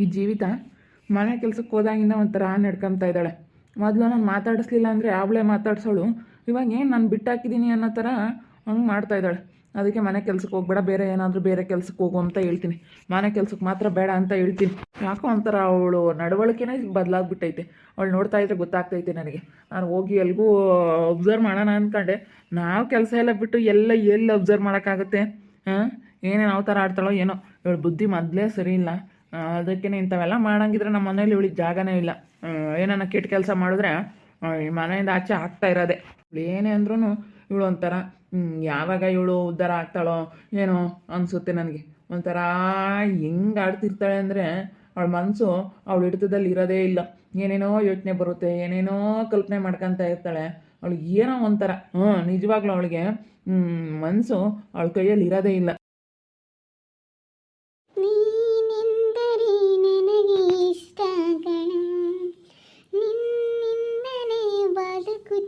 ಈ ಜೀವಿತ ಮನೆ ಕೆಲಸಕ್ಕೆ ಹೋದಾಗಿಂದ ಒಂಥರ ನಡ್ಕೊತಾ ಇದ್ದಾಳೆ. ಮೊದಲು ನಾನು ಮಾತಾಡಿಸ್ಲಿಲ್ಲ ಅಂದರೆ ಅವಳೇ ಮಾತಾಡ್ಸೋಳು. ಇವಾಗ ಏನು ನಾನು ಬಿಟ್ಟಾಕಿದ್ದೀನಿ ಅನ್ನೋ ಥರ ಹಂಗೆ ಮಾಡ್ತಾ ಇದ್ದಾಳೆ. ಅದಕ್ಕೆ ಮನೆ ಕೆಲ್ಸಕ್ಕೆ ಹೋಗ್ಬೇಡ, ಬೇರೆ ಏನಾದರೂ ಬೇರೆ ಕೆಲ್ಸಕ್ಕೆ ಹೋಗು ಅಂತ ಹೇಳ್ತೀನಿ. ಮನೆ ಕೆಲ್ಸಕ್ಕೆ ಮಾತ್ರ ಬೇಡ ಅಂತ ಹೇಳ್ತೀನಿ. ಯಾಕೋ ಒಂಥರ ಅವಳು ನಡವಳಿಕೆನೇ ಬದಲಾಗ್ಬಿಟ್ಟೈತೆ. ಅವಳು ನೋಡ್ತಾ ಇದ್ರೆ ಗೊತ್ತಾಗ್ತೈತೆ ನನಗೆ. ನಾನು ಹೋಗಿ ಎಲ್ಗೂ ಒಬ್ಸರ್ವ್ ಮಾಡೋಣ ಅಂದ್ಕೊಂಡೆ. ನಾವು ಕೆಲಸ ಎಲ್ಲ ಬಿಟ್ಟು ಎಲ್ಲಿ ಒಬ್ಸರ್ವ್ ಮಾಡೋಕ್ಕಾಗುತ್ತೆ? ಏನೇನು ಯಾವ ಥರ ಆಡ್ತಾಳೋ ಏನೋ. ಇವಳು ಬುದ್ಧಿ ಮೊದಲೇ ಸರಿ ಇಲ್ಲ. ಅದಕ್ಕೆ ಇಂಥವೆಲ್ಲ ಮಾಡಂಗಿದ್ರೆ ನಮ್ಮ ಮನೇಲಿ ಇವಳಿಗೆ ಜಾಗನೇ ಇಲ್ಲ. ಏನಾನ ಕೆಟ್ಟ ಕೆಲಸ ಮಾಡಿದ್ರೆ ಈ ಮನೆಯಿಂದ ಆಚೆ ಆಗ್ತಾ ಇರೋದೆ. ಇವಳು ಏನೇ ಅಂದ್ರೂ ಇವಳು ಒಂಥರ ಯಾವಾಗ ಇವಳು ಉದ್ಧಾರ ಆಗ್ತಾಳೋ ಏನೋ ಅನಿಸುತ್ತೆ ನನಗೆ. ಒಂಥರ ಹೆಂಗೆ ಆಡ್ತಿರ್ತಾಳೆ ಅಂದರೆ ಅವಳ ಮನಸ್ಸು ಅವಳ ಹಿಡಿತದಲ್ಲಿ ಇರೋದೇ ಇಲ್ಲ. ಏನೇನೋ ಯೋಚನೆ ಬರುತ್ತೆ, ಏನೇನೋ ಕಲ್ಪನೆ ಮಾಡ್ಕೊತಾ ಇರ್ತಾಳೆ. ಅವಳಿಗೆ ಏನೋ ಒಂಥರ ನಿಜವಾಗ್ಲೂ ಅವಳಿಗೆ ಮನಸ್ಸು ಅವಳ ಕೈಯಲ್ಲಿ ಇರೋದೇ ಇಲ್ಲ.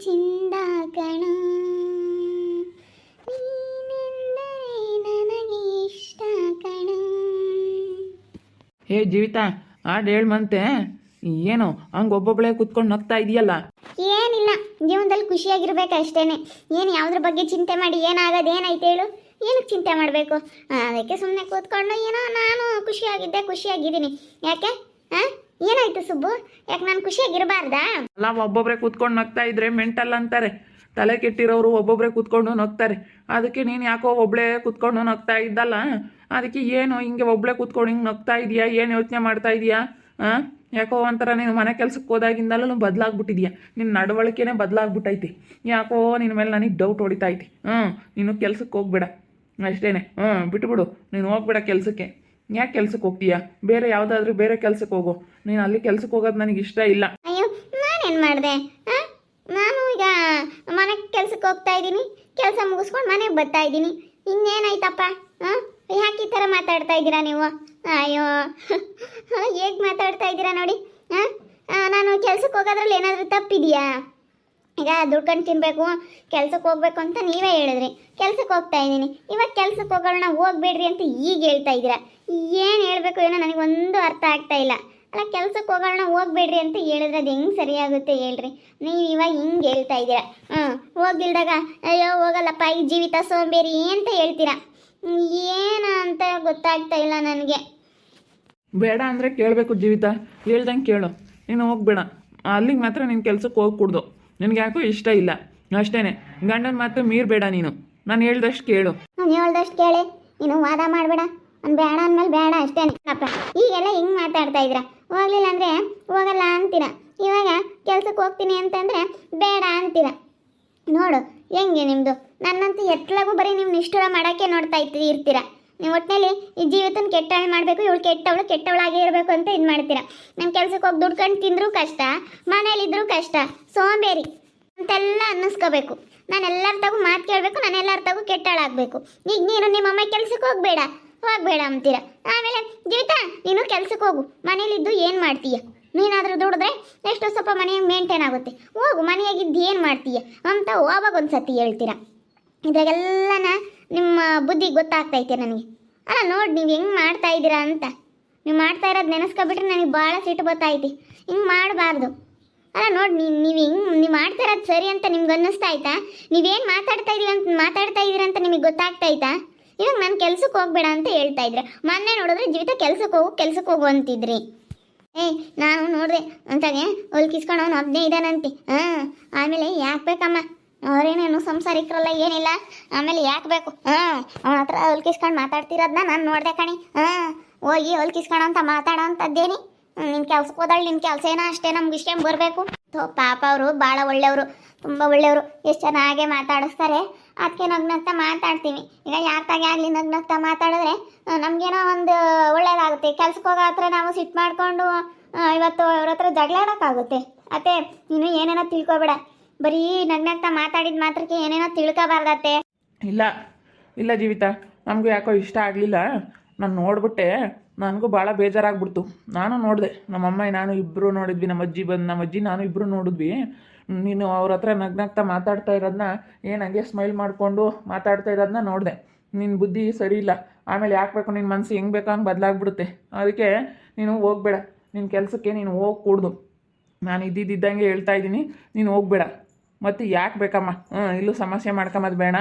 ಚಿಂದ ಕಣ ನನಗೆ ಇಷ್ಟ ಕಣ. ಹೇ ಜೀವಿತ, ಹಾಡು ಹೇಳ್ಮಂತೆ. ಏನು ಹಂಗೆ ಒಬ್ಬೊಬ್ಬಳೇ ಕುತ್ಕೊಂಡು ನಗ್ತಾ ಇದೆಯಲ್ಲ? ಏನಿಲ್ಲ, ಜೀವನದಲ್ಲಿ ಖುಷಿಯಾಗಿರ್ಬೇಕು ಅಷ್ಟೇನೆ. ಏನು ಯಾವುದ್ರ ಬಗ್ಗೆ ಚಿಂತೆ ಮಾಡಿ ಏನಾಗೋದು? ಏನಾಯ್ತು ಹೇಳು? ಏನಕ್ಕೆ ಚಿಂತೆ ಮಾಡಬೇಕು? ಅದಕ್ಕೆ ಸುಮ್ಮನೆ ಕೂತ್ಕೊಂಡು ಏನೋ ನಾನು ಖುಷಿಯಾಗಿದ್ದೀನಿ. ಯಾಕೆ ಏನಾಯ್ತು ಸುಬ್ಬು? ಯಾಕೆ ನಾನು ಖುಷಿಯಾಗಿರಬಾರ್ದಾ? ಅಲ್ಲ, ಒಬ್ಬೊಬ್ಬರೇ ಕೂತ್ಕೊಂಡು ನಗ್ತಾ ಇದ್ರೆ ಮೆಂಟಲ್ ಅಂತಾರೆ. ತಲೆ ಕೆಟ್ಟಿರೋರು ಒಬ್ಬೊಬ್ಬರೇ ಕೂತ್ಕೊಂಡು ನಗ್ತಾರೆ. ಅದಕ್ಕೆ ನೀನು ಯಾಕೋ ಒಬ್ಬಳೇ ಕೂತ್ಕೊಂಡು ನಗ್ತಾ ಇದ್ದಲ್ಲ, ಅದಕ್ಕೆ ಏನು ಹಿಂಗೆ ಒಬ್ಬಳೇ ಕೂತ್ಕೊಂಡು ಹಿಂಗೆ ನಗ್ತಾ ಇದೆಯಾ? ಏನು ಯೋಚನೆ ಮಾಡ್ತಾ ಇದೆಯಾ? ಯಾಕೋ ಒಂಥರ ನೀನು ಮನೆ ಕೆಲ್ಸಕ್ಕೆ ಹೋದಾಗಿಂದಲೂ ಬದಲಾಗ್ಬಿಟ್ಟಿದ್ಯಾ. ನಿನ್ನ ನಡವಳಿಕೆನೇ ಬದಲಾಗ್ಬಿಟ್ಟೈತಿ. ಯಾಕೋ ನಿನ್ನ ಮೇಲೆ ನನಗೆ ಡೌಟ್ ಹೊಡಿತೈತಿ. ನೀನು ಕೆಲ್ಸಕ್ಕೆ ಹೋಗ್ಬೇಡ ಅಷ್ಟೇ. ಬಿಟ್ಬಿಡು, ನೀನು ಹೋಗ್ಬೇಡ ಕೆಲಸಕ್ಕೆ. ಯಾಕೆ ಕೆಲ್ಸಕ್ಕೆ ಹೋಗ್ತೀಯಾ? ಬೇರೆ ಯಾವುದಾದ್ರೂ ಬೇರೆ ಕೆಲ್ಸಕ್ಕೆ ಹೋಗು. ನೀನು ಅಲ್ಲಿ ಕೆಲ್ಸಕ್ಕೆ ಹೋಗೋದು ನನಗೆ ಇಷ್ಟ ಇಲ್ಲ. ಅಯ್ಯೋ, ನಾನೇನು ಮಾಡಿದೆ? ನಾನು ಈಗ ಮನೆ ಕೆಲ್ಸಕ್ಕೆ ಹೋಗ್ತಾ ಇದ್ದೀನಿ, ಕೆಲಸ ಮುಗಿಸ್ಕೊಂಡು ಮನೆಗೆ ಬರ್ತಾ ಇದ್ದೀನಿ. ಇನ್ನೇನಾಯ್ತಪ್ಪ? ಯಾಕೆ ಈ ಥರ ಮಾತಾಡ್ತಾ ಇದ್ದೀರಾ ನೀವು? ಅಯ್ಯೋ, ಹೇಗೆ ಮಾತಾಡ್ತಾ ಇದ್ದೀರಾ ನೋಡಿ. ನಾನು ಕೆಲ್ಸಕ್ಕೆ ಹೋಗೋದ್ರಲ್ಲಿ ಏನಾದರೂ ತಪ್ಪಿದೆಯಾ? ಈಗ ದುಡ್ಕೊಂಡು ತಿನ್ನಬೇಕು, ಕೆಲ್ಸಕ್ಕೆ ಹೋಗ್ಬೇಕು ಅಂತ ನೀವೇ ಹೇಳಿದ್ರಿ. ಕೆಲ್ಸಕ್ಕೆ ಹೋಗ್ತಾ ಇದ್ದೀನಿ, ಇವಾಗ ಕೆಲ್ಸಕ್ಕೆ ಹೋಗೋಣ ಹೋಗ್ಬೇಡ್ರಿ ಅಂತ ಈಗ ಹೇಳ್ತಾ ಇದ್ದೀರಾ. ಏನು ಹೇಳಬೇಕು ಏನೋ ನನಗೊಂದು ಅರ್ಥ ಆಗ್ತಾ ಇಲ್ಲ. ಅಲ್ಲ, ಕೆಲ್ಸಕ್ಕೆ ಹೋಗೋಣ ಹೋಗ್ಬೇಡ್ರಿ ಅಂತ ಹೇಳಿದ್ರೆ ಅದು ಹೆಂಗೆ ಸರಿಯಾಗುತ್ತೆ ಹೇಳ್ರಿ? ನೀವು ಇವಾಗ ಹಿಂಗೆ ಹೇಳ್ತಾ ಇದ್ದೀರಾ. ಹೋಗಿಲ್ದಾಗ ಅಯ್ಯೋ ಹೋಗಲ್ಲಪ್ಪ ಈ ಜೀವಿತ ಸೋಂಬೇರಿ ಅಂತ ಹೇಳ್ತೀರಾ. ಏನು ಅಂತ ಗೊತ್ತಾಗ್ತಾ ಇಲ್ಲ ನನಗೆ. ಬೇಡ ಅಂದರೆ ಕೇಳಬೇಕು ಜೀವಿತ, ಹೇಳ್ದಂಗೆ ಕೇಳು. ನೀನು ಹೋಗ್ಬೇಡ, ಅಲ್ಲಿಗೆ ಮಾತ್ರ ನೀನು ಕೆಲ್ಸಕ್ಕೆ ಹೋಗ್ಕೊಡ್ದು. ನಿನಗೆ ಯಾಕೋ ಇಷ್ಟ ಇಲ್ಲ ಅಷ್ಟೇ. ಗಂಡನ ಮಾತು ಮೀರಬೇಡ ನೀನು. ನಾನು ಹೇಳ್ದಷ್ಟು ಕೇಳು. ನಾನು ಹೇಳ್ದಷ್ಟು ಕೇಳಿ, ನೀನು ವಾದ ಮಾಡಬೇಡ. ನಾನು ಬೇಡ ಅಂದಮೇಲೆ ಬೇಡ ಅಷ್ಟೇ. ಅಪ್ಪ ಈಗೆಲ್ಲ ಹಿಂಗೆ ಮಾತಾಡ್ತಾ ಇದ್ದೀರಾ. ಹೋಗ್ಲಿಲ್ಲ ಅಂದರೆ ಹೋಗಲ್ಲ ಅಂತೀರಾ. ಇವಾಗ ಕೆಲ್ಸಕ್ಕೆ ಹೋಗ್ತೀನಿ ಅಂತಂದರೆ ಬೇಡ ಅಂತೀರಾ. ನೋಡು ಹೆಂಗೆ ನಿಮ್ಮದು. ನನ್ನಂತೂ ಎತ್ತಲಾಗೂ ಬರೀ ನೀವು ನಿಷ್ಠುರ ಮಾಡೋಕ್ಕೆ ನೋಡ್ತಾ ಇರ್ತೀರಾ. ನೀವು ಒಟ್ಟಿನಲ್ಲಿ ಈ ಜೀವಿತನ ಕೆಟ್ಟವಳು ಮಾಡಬೇಕು, ಇವಳು ಕೆಟ್ಟವಳಾಗೇ ಇರಬೇಕು ಅಂತ ಇದು ಮಾಡ್ತೀರಾ. ನಾನು ಕೆಲ್ಸಕ್ಕೆ ಹೋಗಿ ದುಡ್ಕೊಂಡು ತಿಂದರೂ ಕಷ್ಟ, ಮನೇಲಿದ್ದರೂ ಕಷ್ಟ, ಸೋಂಬೇರಿ ಅಂತೆಲ್ಲ ಅನ್ನಿಸ್ಕೋಬೇಕು. ನಾನು ಎಲ್ಲರ ತಗು ಮಾತು ಕೇಳಬೇಕು, ನಾನು ಎಲ್ಲರ ತಗು ಕೆಟ್ಟವಳಾಗಬೇಕು. ಈಗ ನೀನು ನಿಮ್ಮಮ್ಮ ಕೆಲ್ಸಕ್ಕೆ ಹೋಗಬೇಡ ಅಂತೀರಾ. ಆಮೇಲೆ ಜೀವಿತ ನೀನು ಕೆಲ್ಸಕ್ಕೆ ಹೋಗು, ಮನೇಲಿದ್ದು ಏನು ಮಾಡ್ತೀಯ? ನೀನಾದರೂ ದುಡಿದ್ರೆ ಎಷ್ಟು ಸ್ವಲ್ಪ ಮನೆಯಾಗ ಮೇಂಟೈನ್ ಆಗುತ್ತೆ. ಹೋಗು, ಮನೆಯಾಗಿದ್ದು ಏನು ಮಾಡ್ತೀಯ ಅಂತ ಹೋವಾಗ ಒಂದು ಸತಿ ಹೇಳ್ತೀರಾ. ಇದ್ರಾಗೆಲ್ಲನ ನಿಮ್ಮ ಬುದ್ಧಿ ಗೊತ್ತಾಗ್ತೈತೆ ನನಗೆ. ಅಲ್ಲ ನೋಡಿ ನೀವು ಹೆಂಗೆ ಮಾಡ್ತಾ ಇದ್ದೀರಾ ಅಂತ. ನೀವು ಮಾಡ್ತಾ ಇರೋದು ನೆನೆಸ್ಕೊಬಿಟ್ರೆ ನನಗೆ ಭಾಳ ಸಿಟ್ಟು ಬರ್ತೈತಿ. ಹಿಂಗೆ ಮಾಡಬಾರ್ದು. ಅಲ್ಲ ನೋಡಿ, ನೀವು ಮಾಡ್ತಾ ಇರೋದು ಸರಿ ಅಂತ ನಿಮ್ಗೆ ಅನ್ನಿಸ್ತಾ ಆಯ್ತಾ? ನೀವೇನು ಮಾತಾಡ್ತಾ ಇದ್ದೀರಾ ಅಂತ ನಿಮಗೆ ಗೊತ್ತಾಗ್ತಾಯ್ತಾ? ಇವಾಗ ನಾನು ಕೆಲ್ಸಕ್ಕೆ ಹೋಗ್ಬೇಡ ಅಂತ ಹೇಳ್ತಾ ಇದ್ರೆ, ಮೊನ್ನೆ ನೋಡಿದ್ರೆ ಜೀವಿತ ಕೆಲ್ಸಕ್ಕೆ ಹೋಗು ಅಂತಿದ್ರಿ. ನಾನು ನೋಡಿದೆ ಅಂತಾಗೆ ಹೊಲ್ಕಿಸ್ಕೊಂಡು ಅವನು ಒಬ್ಬನೇ ಇದ್ದಾನಂತೆ. ಆಮೇಲೆ ಯಾಕೆ ಬೇಕಮ್ಮ, ಅವ್ರೇನೇನು ಸಂಸಾರಿಕರಲ್ಲ ಏನಿಲ್ಲ, ಆಮೇಲೆ ಯಾಕೆ ಬೇಕು? ಅವನ ಹತ್ರ ಹೊಲ್ಕಿಸ್ಕೊಂಡು ಮಾತಾಡ್ತಿರೋದನ್ನ ನಾನು ನೋಡಿದೆ ಕಣಿ. ಹೋಗಿ ಹೊಲ್ಕಿಸ್ಕೊಂಡು ಅಂತ ಮಾತಾಡೋ ಅಂಥದ್ದೇನಿ. ನಿನ್ನ ಕೆಲ್ಸಕ್ಕೆ ಹೋದಳು, ನಿನ್ನ ಕೆಲಸ ಏನೋ ಅಷ್ಟೇ, ನಮ್ಗೆ ಇಷ್ಟೇ ಬರಬೇಕು. ಪಾಪ ಅವರು ಭಾಳ ಒಳ್ಳೆಯವರು, ತುಂಬ ಒಳ್ಳೆಯವರು. ಎಷ್ಟು ಚೆನ್ನಾಗೆ ಮಾತಾಡಿಸ್ತಾರೆ. ಅದಕ್ಕೆ ನಗ್ನಗ್ತಾ ಮಾತಾಡ್ತೀವಿ. ಈಗ ಯಾಕಾಗೆ ಆಗಲಿ ನಗ್ನಗ್ತಾ ಮಾತಾಡಿದ್ರೆ ನಮಗೇನೋ ಒಂದು ಒಳ್ಳೇದಾಗುತ್ತೆ. ಕೆಲ್ಸಕ್ಕೆ ಹೋಗೋ ಹತ್ರ ನಾವು ಸಿಟ್ಟು ಮಾಡಿಕೊಂಡು ಇವತ್ತು ಅವ್ರ ಹತ್ರ ಜಗಳಾಡೋಕ್ಕಾಗುತ್ತೆ. ಅತ್ತೆ ನೀನು ಏನೇನೋ ತಿಳ್ಕೊಬೇಡ. ಬರೀ ನಗ್ನಗ್ತಾ ಮಾತಾಡಿದ ಮಾತ್ರಕ್ಕೆ ಏನೇನೋ ತಿಳ್ಕೊಬಾರ್ದತ್ತೆ. ಇಲ್ಲ ಜೀವಿತ, ನಮಗೂ ಯಾಕೋ ಇಷ್ಟ ಆಗಲಿಲ್ಲ. ನಾನು ನೋಡ್ಬಿಟ್ಟೆ, ನನಗೂ ಭಾಳ ಬೇಜಾರಾಗ್ಬಿಡ್ತು. ನಾನು ನೋಡಿದೆ, ನಮ್ಮಮ್ಮ ನಾನು ಇಬ್ಬರು ನೋಡಿದ್ವಿ. ನಮ್ಮ ಅಜ್ಜಿ ನಾನು ಇಬ್ಬರು ನೋಡಿದ್ವಿ. ನೀನು ಅವ್ರ ಹತ್ರ ನಗ್ನಗ್ತಾ ಮಾತಾಡ್ತಾ ಇರೋದನ್ನ ಹಂಗೆ ಸ್ಮೈಲ್ ಮಾಡಿಕೊಂಡು ಮಾತಾಡ್ತಾ ಇರೋದನ್ನ ನೋಡಿದೆ. ನಿನ್ನ ಬುದ್ಧಿ ಸರಿ ಇಲ್ಲ. ಆಮೇಲೆ ಯಾಕೆ ಬೇಕು, ನಿನ್ನ ಮನಸ್ಸು ಹೆಂಗೆ ಬೇಕೋ ಹಂಗೆ ಬದಲಾಗ್ಬಿಡುತ್ತೆ. ಅದಕ್ಕೆ ನೀನು ಹೋಗಬೇಡ. ನಿನ್ನ ಕೆಲಸಕ್ಕೆ ನೀನು ಹೋಗಿ ಕೂಡ್ದು. ನಾನು ಇದ್ದಿದ್ದಂಗೆ ಹೇಳ್ತಾ ಇದ್ದೀನಿ, ನೀನು ಹೋಗಬೇಡ. ಮತ್ತು ಯಾಕೆ ಬೇಕಮ್ಮ ಇಲ್ಲೂ ಸಮಸ್ಯೆ ಮಾಡ್ಕೊಂಬದು ಬೇಡ.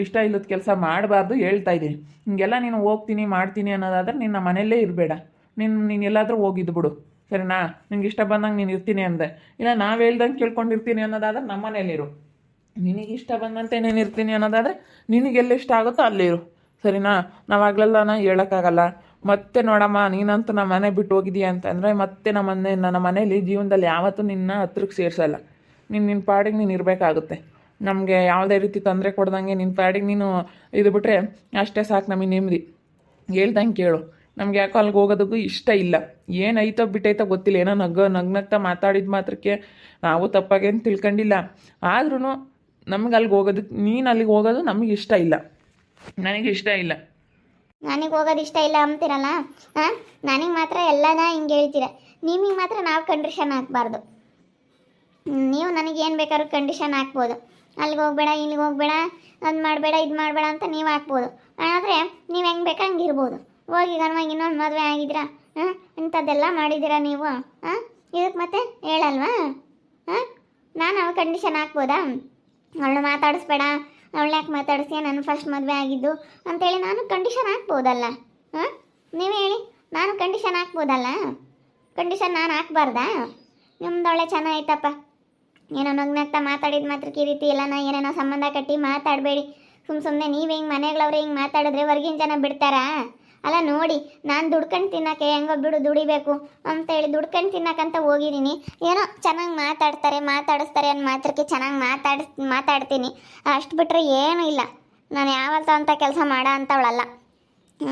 ಇಷ್ಟ ಇಲ್ಲದ ಕೆಲಸ ಮಾಡಬಾರ್ದು ಹೇಳ್ತಾ ಇದ್ದೀನಿ. ಹಿಂಗೆಲ್ಲ ನೀನು ಹೋಗ್ತೀನಿ ಮಾಡ್ತೀನಿ ಅನ್ನೋದಾದ್ರೆ ನಿನ್ನ ಮನೆಯಲ್ಲೇ ಇರಬೇಡ. ನೀನು ಎಲ್ಲಾದರೂ ಹೋಗಿದ್ದು ಬಿಡು, ಸರಿನಾ? ನಿಂಗೆ ಇಷ್ಟ ಬಂದಂಗೆ ನೀನು ಇರ್ತೀನಿ ಅಂದೆ. ಇಲ್ಲ ನಾವು ಹೇಳ್ದಂಗೆ ಕೇಳ್ಕೊಂಡಿರ್ತೀನಿ ಅನ್ನೋದಾದ್ರೆ ನಮ್ಮ ಮನೇಲಿರು. ನಿನಗೆ ಇಷ್ಟ ಬಂದಂತೆ ನೀನು ಇರ್ತೀನಿ ಅನ್ನೋದಾದರೆ ನಿನಗೆಲ್ಲ ಇಷ್ಟ ಆಗುತ್ತೋ ಅಲ್ಲಿರು, ಸರಿನಾ? ನಾವಾಗಲೆಲ್ಲ ಹೇಳೋಕ್ಕಾಗಲ್ಲ. ಮತ್ತೆ ನೋಡಮ್ಮ, ನೀನಂತೂ ನಮ್ಮ ಮನೆ ಬಿಟ್ಟು ಹೋಗಿದೀಯ ಅಂತಂದರೆ ಮತ್ತೆ ನನ್ನ ಮನೇಲಿ ಜೀವನದಲ್ಲಿ ಯಾವತ್ತೂ ನಿನ್ನ ಹತ್ರಕ್ಕೆ ಸೇರಿಸಲ್ಲ. ನಿನ್ನ ಪಾಡಿಗೆ ನೀನು ಇರಬೇಕಾಗುತ್ತೆ. ನಮಗೆ ಯಾವುದೇ ರೀತಿ ತೊಂದರೆ ಕೊಡ್ದಂಗೆ ನಿನ್ನ ಪಾಡಿಗೆ ನೀನು ಇದು ಬಿಟ್ಟರೆ ಅಷ್ಟೇ ಸಾಕು ನಮಗೆ ನೆಮ್ಮದಿ. ಹೇಳ್ದಂಗೆ ಕೇಳು. ನಮ್ಗೆ ಯಾಕೋ ಅಲ್ಲಿಗೆ ಹೋಗೋದಕ್ಕೂ ಇಷ್ಟ ಇಲ್ಲ. ಏನೈತೋ ಬಿಟ್ಟೈತೋ ಗೊತ್ತಿಲ್ಲ. ಏನೋ ನಗ್ನಗ್ತಾ ಮಾತಾಡಿದ ಮಾತ್ರಕ್ಕೆ ನಾವು ತಪ್ಪಾಗೇನು ತಿಳ್ಕೊಂಡಿಲ್ಲ. ಆದ್ರೂ ನಮ್ಗೆ ಅಲ್ಲಿಗೆ ಹೋಗೋದಕ್ಕೆ, ನೀನು ಅಲ್ಲಿಗೆ ಹೋಗೋದು ನಮಗೆ ಇಷ್ಟ ಇಲ್ಲ. ನನಗೆ ಇಷ್ಟ ಇಲ್ಲ. ನನಗೆ ಹೋಗೋದು ಇಷ್ಟ ಇಲ್ಲ ಅಂತೀರಲ್ಲ, ನನಗೆ ಮಾತ್ರ ಎಲ್ಲನ ಹಿಂಗೆ ಹೇಳ್ತೀರ. ನಿಮಗೆ ಮಾತ್ರ ನಾವು ಕಂಡೀಷನ್ ಹಾಕ್ಬಾರ್ದು. ನೀವು ನನಗೆ ಏನು ಬೇಕಾದ್ರೂ ಕಂಡೀಷನ್ ಹಾಕ್ಬೋದು. ಅಲ್ಲಿಗೆ ಹೋಗಬೇಡ, ಇಲ್ಲಿಗೆ ಹೋಗಬೇಡ, ಅದು ಮಾಡಬೇಡ, ಇದು ಮಾಡಬೇಡ ಅಂತ ನೀವು ಹಾಕ್ಬೋದು. ಆದರೆ ನೀವು ಹೆಂಗೆ ಬೇಕಾ ಹಂಗೆ ಇರ್ಬೋದು. ಹೋಗಿ ಗನವಾಗಿ ಇನ್ನೊಂದು ಮದುವೆ ಆಗಿದ್ದೀರಾ, ಇಂಥದ್ದೆಲ್ಲ ಮಾಡಿದ್ದೀರಾ ನೀವು. ಇದಕ್ಕೆ ಮತ್ತೆ ಹೇಳಲ್ವಾ? ನಾನು ಅವ್ಳು ಕಂಡೀಷನ್ ಹಾಕ್ಬೋದಾ? ಅವಳನ್ನ ಮಾತಾಡಿಸ್ಬೇಡ, ಅವಳನ್ನ ಯಾಕೆ ಮಾತಾಡಿಸ್ತೀಯ, ನನ್ನ ಫಸ್ಟ್ ಮದುವೆ ಆಗಿದ್ದು ಅಂತೇಳಿ ನಾನು ಕಂಡೀಷನ್ ಹಾಕ್ಬೋದಲ್ಲ? ನೀವೇ ಹೇಳಿ, ನಾನು ಕಂಡೀಷನ್ ಹಾಕ್ಬೋದಲ್ಲ? ಕಂಡೀಷನ್ ನಾನು ಹಾಕ್ಬಾರ್ದಾ? ನಿಮ್ದು ಒಳ್ಳೆ ಚೆನ್ನಾಗೈತಪ್ಪ. ಏನೋ ನಗ್ನಾಗ್ತಾ ಮಾತಾಡಿದ ಮಾತ್ರಕ್ಕೆ ಈ ರೀತಿ ಎಲ್ಲ ಏನೇನೋ ಸಂಬಂಧ ಕಟ್ಟಿ ಮಾತಾಡಬೇಡಿ. ಸುಮ್ಮನೆ ನೀವು ಹಿಂಗೆ ಮನೆಗಳವ್ರೆ ಹಿಂಗೆ ಮಾತಾಡಿದ್ರೆ ಹೊರ್ಗಿನ ಜನ ಬಿಡ್ತಾರಾ? ಅಲ್ಲ ನೋಡಿ, ನಾನು ದುಡ್ಕೊಂಡು ತಿನ್ನೋಕ್ಕೆ ಹೆಂಗೋ ಬಿಡು ದುಡಿಬೇಕು ಅಂತೇಳಿ ದುಡ್ಕೊಂಡು ತಿನ್ನಕ್ಕಂತ ಹೋಗಿದ್ದೀನಿ. ಏನೋ ಚೆನ್ನಾಗಿ ಮಾತಾಡಿಸ್ತಾರೆ ಅನ್ನೋ ಮಾತ್ರಕ್ಕೆ ಚೆನ್ನಾಗಿ ಮಾತಾಡ್ತೀನಿ. ಅಷ್ಟು ಬಿಟ್ಟರೆ ಏನೂ ಇಲ್ಲ. ನಾನು ಯಾವತ್ತೂ ಅಂಥ ಕೆಲಸ ಅಂಥವಳಲ್ಲ.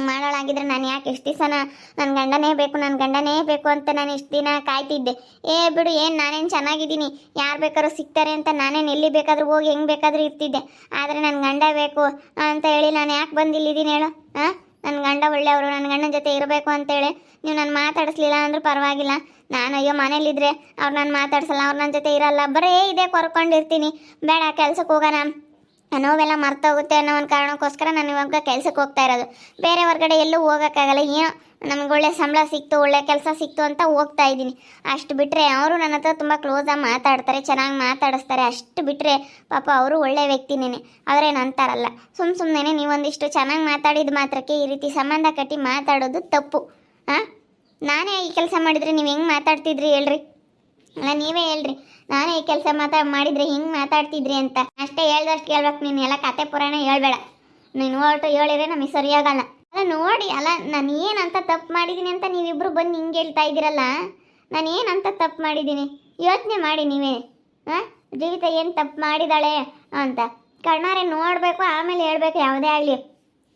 ಮಾಡೋಳಾಗಿದ್ರೆ ನಾನು ಯಾಕೆ ಇಷ್ಟು ದಿವಸನ ನನ್ನ ಗಂಡನೇ ಬೇಕು ಅಂತ ನಾನು ಇಷ್ಟು ದಿನ ಕಾಯ್ತಿದ್ದೆ. ಬಿಡು, ಏನು ನಾನೇನು ಚೆನ್ನಾಗಿದ್ದೀನಿ, ಯಾರು ಬೇಕಾದ್ರೂ ಸಿಗ್ತಾರೆ ಅಂತ ನಾನೇನು ಎಲ್ಲಿ ಬೇಕಾದರೂ ಹೋಗಿ ಹೆಂಗೆ ಬೇಕಾದರೂ ಇರ್ತಿದ್ದೆ. ಆದರೆ ನನ್ನ ಗಂಡ ಬೇಕು ಅಂತ ಹೇಳಿ ನಾನು ಯಾಕೆ ಬಂದಿಲ್ಲಿದ್ದೀನಿ ಹೇಳು? ನನ್ನ ಗಂಡ ಒಳ್ಳೆಯವರು, ನನ್ನ ಗಂಡನ ಜೊತೆ ಇರಬೇಕು ಅಂತೇಳಿ ನೀವು ನಾನು ಮಾತಾಡಿಸ್ಲಿಲ್ಲ ಅಂದ್ರೂ ಪರವಾಗಿಲ್ಲ. ನಾನು ಅಯ್ಯೋ ಮನೇಲಿದ್ದರೆ ಅವ್ರು ನಾನು ಮಾತಾಡ್ಸಲ್ಲ, ಅವ್ರು ನನ್ನ ಜೊತೆ ಇರಲ್ಲ, ಬರೀ ಇದೇ ಕೊರ್ಕೊಂಡಿರ್ತೀನಿ. ಬೇಡ, ಕೆಲ್ಸಕ್ಕೆ ಹೋಗೋಣ, ನೋವೆಲ್ಲ ಮರ್ತೋಗುತ್ತೆ ಅನ್ನೋ ಒಂದು ಕಾರಣಕ್ಕೋಸ್ಕರ ನಾನು ಇವಾಗ ಕೆಲ್ಸಕ್ಕೆ ಹೋಗ್ತಾ ಇರೋದು. ಬೇರೆ ಹೊರಗಡೆ ಎಲ್ಲೂ ಹೋಗೋಕ್ಕಾಗಲ್ಲ. ಏನೋ ನಮ್ಗೆ ಒಳ್ಳೆ ಸಂಬಳ ಸಿಕ್ತು, ಒಳ್ಳೆ ಕೆಲಸ ಸಿಕ್ತು ಅಂತ ಹೋಗ್ತಾ ಇದ್ದೀನಿ. ಅಷ್ಟು ಬಿಟ್ಟರೆ ಅವರು ನನ್ನ ಹತ್ರ ತುಂಬ ಕ್ಲೋಸಾಗಿ ಮಾತಾಡ್ತಾರೆ, ಚೆನ್ನಾಗಿ ಮಾತಾಡಿಸ್ತಾರೆ. ಅಷ್ಟು ಬಿಟ್ಟರೆ ಪಾಪ ಅವರು ಒಳ್ಳೆ ವ್ಯಕ್ತಿನೇ. ಆದರೆ ನಂತಾರಲ್ಲ, ಸುಮ್ಮನೆ ನೀವೊಂದಿಷ್ಟು ಚೆನ್ನಾಗಿ ಮಾತಾಡಿದ ಮಾತ್ರಕ್ಕೆ ಈ ರೀತಿ ಸಂಬಂಧ ಕಟ್ಟಿ ಮಾತಾಡೋದು ತಪ್ಪು. ನಾನೇ ಈ ಕೆಲಸ ಮಾಡಿದರೆ ನೀವು ಹೆಂಗೆ ಮಾತಾಡ್ತಿದ್ರಿ ಹೇಳ್ರಿ? ಅಲ್ಲ, ನೀವೇ ಹೇಳ್ರಿ, ನಾನೇ ಈ ಕೆಲಸ ಮಾಡಿದರೆ ಹಿಂಗೆ ಮಾತಾಡ್ತಿದ್ರಿ ಅಂತ. ಅಷ್ಟೇ ಹೇಳ್ದಷ್ಟು ಕೇಳ್ಬೇಕು. ನೀನು ಎಲ್ಲ ಕತೆ ಪುರಾಣ ಹೇಳ್ಬೇಡ. ನೀನು ಹೊರಟು ಹೇಳಿದ್ರೆ ನಮಗೆ ಸರಿಯಾಗಲ್ಲ. ಅಲ್ಲ ನೋಡಿ, ಅಲ್ಲ ನಾನು ಏನಂತ ತಪ್ಪು ಮಾಡಿದ್ದೀನಿ ಅಂತ ನೀವಿಬ್ಬರು ಬಂದು ಹಿಂಗೆ ಹೇಳ್ತಾ ಇದ್ದೀರಲ್ಲ. ನಾನು ಏನಂತ ತಪ್ಪು ಮಾಡಿದ್ದೀನಿ ಯೋಚನೆ ಮಾಡಿ ನೀವೇ. ಜೀವಿತ ಏನು ತಪ್ಪು ಮಾಡಿದಾಳೆ ಅಂತ ಕಣ್ಣಾರೆ ನೋಡಬೇಕು, ಆಮೇಲೆ ಹೇಳ್ಬೇಕು ಯಾವುದೇ ಆಗಲಿ.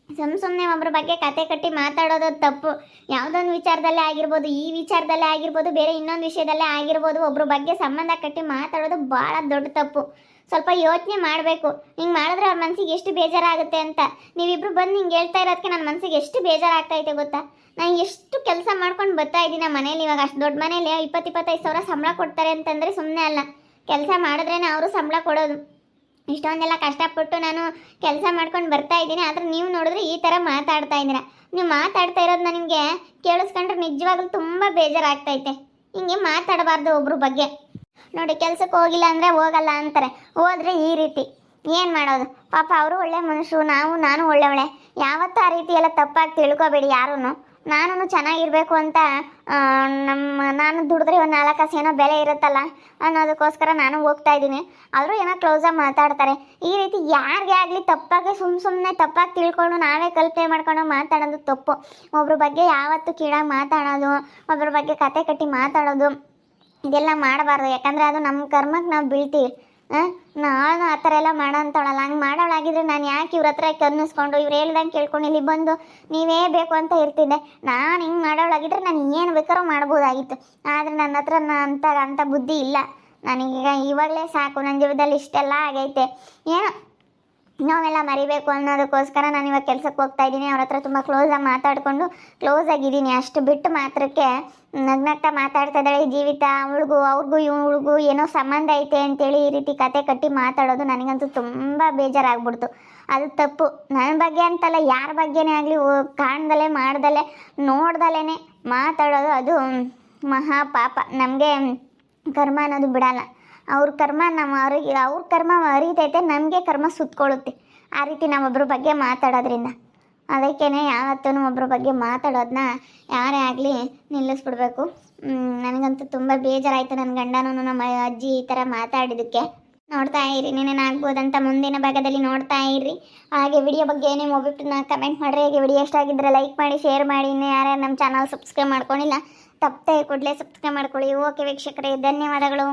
ಸುಮ್ಮನೆ ಒಬ್ಬರ ಬಗ್ಗೆ ಕತೆ ಕಟ್ಟಿ ಮಾತಾಡೋದು ತಪ್ಪು. ಯಾವುದೊಂದು ವಿಚಾರದಲ್ಲೇ ಆಗಿರ್ಬೋದು, ಈ ವಿಚಾರದಲ್ಲೇ ಆಗಿರ್ಬೋದು, ಬೇರೆ ಇನ್ನೊಂದು ವಿಷಯದಲ್ಲೇ ಆಗಿರ್ಬೋದು, ಒಬ್ಬರ ಬಗ್ಗೆ ಸಂಬಂಧ ಕಟ್ಟಿ ಮಾತಾಡೋದು ಭಾಳ ದೊಡ್ಡ ತಪ್ಪು. ಸ್ವಲ್ಪ ಯೋಚನೆ ಮಾಡಬೇಕು. ಹಿಂಗೆ ಮಾಡಿದ್ರೆ ಅವ್ರ ಮನಸ್ಸಿಗೆ ಎಷ್ಟು ಬೇಜಾರಾಗುತ್ತೆ ಅಂತ. ನೀವಿಬ್ರು ಬಂದು ಹಿಂಗೆ ಹೇಳ್ತಾ ಇರೋದಕ್ಕೆ ನನ್ನ ಮನಸ್ಸಿಗೆ ಎಷ್ಟು ಬೇಜಾರಾಗ್ತೈತೆ ಗೊತ್ತಾ? ನಾನು ಎಷ್ಟು ಕೆಲಸ ಮಾಡ್ಕೊಂಡು ಬರ್ತಾ ಇದ್ದೀನಿ ನಮ್ಮ ಮನೇಲಿ. ಇವಾಗ ಅಷ್ಟು ದೊಡ್ಡ ಮನೇಲಿ 20-25 ಸಾವಿರ ಸಂಬಳ ಕೊಡ್ತಾರೆ ಅಂತಂದರೆ ಸುಮ್ಮನೆ ಅಲ್ಲ. ಕೆಲಸ ಮಾಡಿದ್ರೇ ಅವರು ಸಂಬಳ ಕೊಡೋದು. ಇಷ್ಟೊಂದೆಲ್ಲ ಕಷ್ಟಪಟ್ಟು ನಾನು ಕೆಲಸ ಮಾಡ್ಕೊಂಡು ಬರ್ತಾ ಇದ್ದೀನಿ. ಆದರೆ ನೀವು ನೋಡಿದ್ರೆ ಈ ಥರ ಮಾತಾಡ್ತಾ ಇದ್ದೀರಾ. ನೀವು ಮಾತಾಡ್ತಾ ಇರೋದನ್ನ ನಿಮಗೆ ಕೇಳಿಸ್ಕೊಂಡ್ರೆ ನಿಜವಾಗ್ಲೂ ತುಂಬ ಬೇಜಾರಾಗ್ತೈತೆ. ಹಿಂಗೆ ಮಾತಾಡಬಾರ್ದು ಒಬ್ರ ಬಗ್ಗೆ. ನೋಡಿ, ಕೆಲ್ಸಕ್ಕೆ ಹೋಗಿಲ್ಲ ಅಂದರೆ ಹೋಗಲ್ಲ ಅಂತಾರೆ, ಹೋದರೆ ಈ ರೀತಿ ಏನು ಮಾಡೋದು? ಪಾಪ ಅವರು ಒಳ್ಳೆ ಮನುಷ್ಯರು, ನಾನು ಒಳ್ಳೆಯವಳೆ. ಯಾವತ್ತೂ ಆ ರೀತಿ ಎಲ್ಲ ತಪ್ಪಾಗಿ ತಿಳ್ಕೊಬೇಡಿ ಯಾರೂ. ನಾನು ಚೆನ್ನಾಗಿರಬೇಕು ಅಂತ ನಾನು ದುಡಿದ್ರೆ ಒಂದು 4 ಕಾಸು ಏನೋ ಬೆಲೆ ಇರುತ್ತಲ್ಲ ಅನ್ನೋದಕ್ಕೋಸ್ಕರ ನಾನು ಹೋಗ್ತಾ ಇದ್ದೀನಿ. ಅವರು ಏನೋ ಕ್ಲೋಸಾಗಿ ಮಾತಾಡ್ತಾರೆ. ಈ ರೀತಿ ಯಾರಿಗೆ ಆಗಲಿ ತಪ್ಪಾಗಿ ಸುಮ್ಮನೆ ತಪ್ಪಾಗಿ ತಿಳ್ಕೊಂಡು ನಾವೇ ಕಲ್ಪನೆ ಮಾಡ್ಕೊಂಡು ಮಾತಾಡೋದು ತಪ್ಪು. ಒಬ್ರ ಬಗ್ಗೆ ಯಾವತ್ತೂ ಕೀಳಾಗಿ ಮಾತಾಡೋದು, ಒಬ್ರ ಬಗ್ಗೆ ಕತೆ ಕಟ್ಟಿ ಮಾತಾಡೋದು ಇದೆಲ್ಲ ಮಾಡಬಾರ್ದು. ಯಾಕಂದರೆ ಅದು ನಮ್ಮ ಕರ್ಮಕ್ಕೆ ನಾವು ಬೀಳ್ತೀವಿ. ನಾನು ಆ ಥರ ಎಲ್ಲ ಮಾಡೋಂಥವಳಲ್ಲ. ಹಂಗೆ ಮಾಡೋಳಾಗಿದ್ರೆ ನಾನು ಯಾಕೆ ಇವ್ರ ಹತ್ರ ಕನ್ನಿಸ್ಕೊಂಡು ಇವ್ರು ಹೇಳ್ದಂಗೆ ಕೇಳ್ಕೊಂಡು ಇಲ್ಲಿ ಬಂದು ನೀವೇ ಬೇಕು ಅಂತ ಇರ್ತಿದ್ದೆ. ನಾನು ಹಿಂಗೆ ಮಾಡೋಳಾಗಿದ್ರೆ ನಾನು ಏನು ಬೇಕಾದ್ರೂ ಮಾಡ್ಬೋದಾಗಿತ್ತು. ಆದರೆ ನನ್ನ ಹತ್ರ ಅಂಥ ಬುದ್ಧಿ ಇಲ್ಲ. ನನಗೀಗ ಇವಾಗಲೇ ಸಾಕು, ನನ್ನ ಜೀವನದಲ್ಲಿ ಇಷ್ಟೆಲ್ಲ ಆಗೈತೆ. ಏನೋ ನಾವೆಲ್ಲ ಮರಿಬೇಕು ಅನ್ನೋದಕ್ಕೋಸ್ಕರ ನಾನು ಇವಾಗ ಕೆಲ್ಸಕ್ಕೆ ಹೋಗ್ತಾ ಇದ್ದೀನಿ. ಅವ್ರ ಹತ್ರ ತುಂಬ ಕ್ಲೋಸಾಗಿ ಮಾತಾಡಿಕೊಂಡು ಕ್ಲೋಸಾಗಿದ್ದೀನಿ. ಅಷ್ಟು ಬಿಟ್ಟು ಮಾತ್ರಕ್ಕೆ ನಗ್ನಗ್ತಾ ಮಾತಾಡ್ತಾ ಇದ್ದಾಳೆ. ಈ ಜೀವಿತ ಅವ್ರಿಗೂ ಇವಳಿಗೂ ಏನೋ ಸಂಬಂಧ ಐತೆ ಅಂತೇಳಿ ಈ ರೀತಿ ಕತೆ ಕಟ್ಟಿ ಮಾತಾಡೋದು ನನಗಂತೂ ತುಂಬ ಬೇಜಾರಾಗ್ಬಿಡ್ತು. ಅದು ತಪ್ಪು. ನನ್ನ ಬಗ್ಗೆ ಅಂತಲ್ಲ, ಯಾರ ಬಗ್ಗೆನೇ ಆಗಲಿ ಕಾಣ್ದಲೇ ಮಾಡ್ದಲೇ ನೋಡ್ದಲೇ ಮಾತಾಡೋದು ಅದು ಮಹಾ ಪಾಪ. ನಮಗೆ ಕರ್ಮ ಅನ್ನೋದು ಬಿಡಲ್ಲ. ಅವ್ರ ಕರ್ಮ ಅವ್ರ ಕರ್ಮ ಅರಿತೈತೆ, ನಮಗೆ ಕರ್ಮ ಸುತ್ತಕೊಳ್ಳುತ್ತೆ. ಆ ರೀತಿ ನಾವೊಬ್ಬರ ಬಗ್ಗೆ ಮಾತಾಡೋದ್ರಿಂದ ಅದಕ್ಕೇ ಯಾವತ್ತೂ ಒಬ್ಬರ ಬಗ್ಗೆ ಮಾತಾಡೋದನ್ನ ಯಾರೇ ಆಗಲಿ ನಿಲ್ಲಿಸ್ಬಿಡ್ಬೇಕು. ನನಗಂತೂ ತುಂಬ ಬೇಜಾರಾಯಿತು ನನ್ನ ಗಂಡನೂ ನಮ್ಮ ಅಜ್ಜಿ ಈ ಥರ ಮಾತಾಡಿದ್ದಕ್ಕೆ. ನೋಡ್ತಾ ಇರಿ, ಏನೇನಾಗ್ಬೋದಂತ ಮುಂದಿನ ಭಾಗದಲ್ಲಿ ನೋಡ್ತಾ ಇರ್ರಿ. ಹಾಗೆ ವಿಡಿಯೋ ಬಗ್ಗೆ ಏನೇ ಒಬ್ಬಿಟ್ಟನ್ನ ಕಮೆಂಟ್ ಮಾಡಿರಿ. ಹಾಗೆ ವಿಡಿಯೋ ಇಷ್ಟ ಆಗಿದ್ದರೆ ಲೈಕ್ ಮಾಡಿ, ಶೇರ್ ಮಾಡಿ. ಇನ್ನು ಯಾರ್ಯಾರು ನಮ್ಮ ಚಾನಲ್ ಸಬ್ಸ್ಕ್ರೈಬ್ ಮಾಡ್ಕೊಂಡಿಲ್ಲ ತಪ್ಪದೆ ಕೂಡಲೇ ಸಬ್ಸ್ಕ್ರೈಬ್ ಮಾಡ್ಕೊಳ್ಳಿ. ಓಕೆ ವೀಕ್ಷಕರೇ, ಧನ್ಯವಾದಗಳು.